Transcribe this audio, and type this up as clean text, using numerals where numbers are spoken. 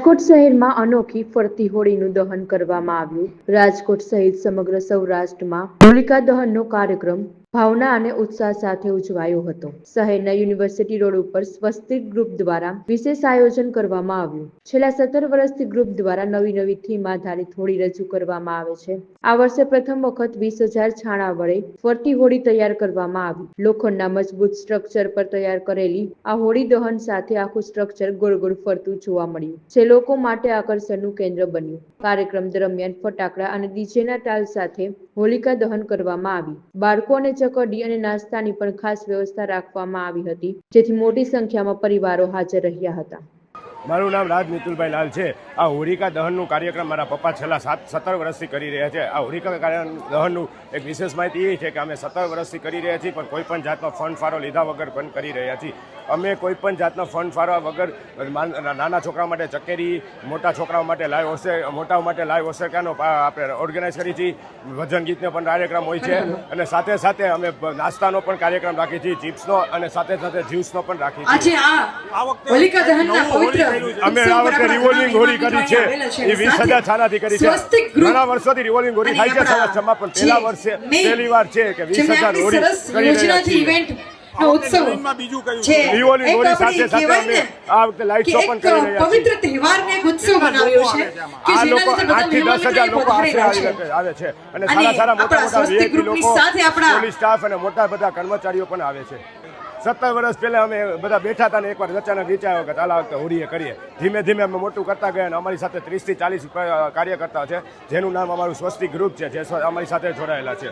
રાજકોટ શહેરમાં અનોખી ફરતી હોળીનું દહન કરવામાં આવ્યું। રાજકોટ સહિત સમગ્ર સૌરાષ્ટ્રમાં હોલિકા દહનનો કાર્યક્રમ ભાવના અને ઉત્સાહ સાથે ઉજવાયો હતો। શહેરના યુનિવર્સિટી રોડ ઉપર સ્વસ્તિક ગ્રુપ દ્વારા વિશેષ આયોજન કરવામાં આવ્યું। છેલ્લા 17 વર્ષથી ગ્રુપ દ્વારા નવી થીમ આધારિત હોળી રજૂ કરવામાં આવે છે। આ વર્ષે પ્રથમ વખત 20,000 છાણા વડે ફરતી હોળી તૈયાર કરવામાં આવી। લોખંડના મજબૂત સ્ટ્રક્ચર પર તૈયાર કરેલી આ હોળી દહન સાથે આખું સ્ટ્રક્ચર ગોળ ગોળ ફરતું જોવા મળ્યું જે લોકો માટે આકર્ષણનું કેન્દ્ર બન્યું। કાર્યક્રમ દરમિયાન ફટાકડા અને ડીજેના તાલ સાથે હોલિકા દહન કરવામાં આવી। બાળકો અને ચકરડી અને નાસ્તાની પણ ખાસ વ્યવસ્થા રાખવામાં આવી હતી, જેથી મોટી સંખ્યામાં પરિવારો હાજર રહ્યા હતા। મારું નામ રાજ મિતુલભાઈ લાલ છે। આ હોળિકા દહનનું કાર્યક્રમ મારા પપ્પા છેલ્લા 17 વર્ષથી કરી રહ્યા છે। આ હોળિકા દહનનું એક વિશેષ માહિતી એ છે કે અમે 17 વર્ષથી કરી રહ્યા છીએ, પણ કોઈ પણ જાતનો ફંડ ફાળો લીધા વગર પણ કરી રહ્યા છીએ। અમે કોઈ પણ જાતનો ફંડ ફાળવા વગર નાના છોકરાઓ માટે ચકેરી, મોટા છોકરાઓ માટે મોટાઓ માટે લાઈવ ઓસેકાનો આપણે ઓર્ગેનાઇઝ કરી છીએ। ભજન ગીતનો પણ કાર્યક્રમ હોય છે અને સાથે સાથે અમે નાસ્તાનો પણ કાર્યક્રમ રાખીએ છીએ, ચિપ્સનો અને સાથે સાથે જ્યુસનો પણ રાખીએ છીએ। અમે આ વખતે રિવોલ્વિંગ હોળી કરી છે, એ 20,000 છાનાથી કરી છે। ઘણા વર્ષોથી રિવોલ્વિંગ હોળી થાય છે સૌરાષ્ટ્રમાં, પણ પહેલી વાર છે કે 20,000 હોળી કરી રહ્યા છીએ। રિવોલ્વિંગ હોળી સાથે સાથે અમે આ વખતે લાઇટ શો પણ કરી રહ્યા છીએ। પવિત્ર તહેવારને ઉત્સવ બનાવ્યો છે કે આ લોકો જેના 8,000 થી 10,000 લોકો આવે છે અને સારા મોટા વીઆઈપી લોકો, પોલીસ સ્ટાફ અને મોટા બધા કર્મચારીઓ પણ આવે છે। 17 વર્ષ પહેલા અમે બધા બેઠા હતા ને એકવાર અચાનક વિચાર્યો કે ચાલો આ વખતે હોળીએ કરીએ। ધીમે ધીમે અમે મોટું કરતા ગયા અને અમારી સાથે 30 થી 40 કાર્યકર્તા છે, જેનું નામ અમારું સ્વસ્તિક ગ્રુપ છે, જે અમારી સાથે જોડાયેલા છે।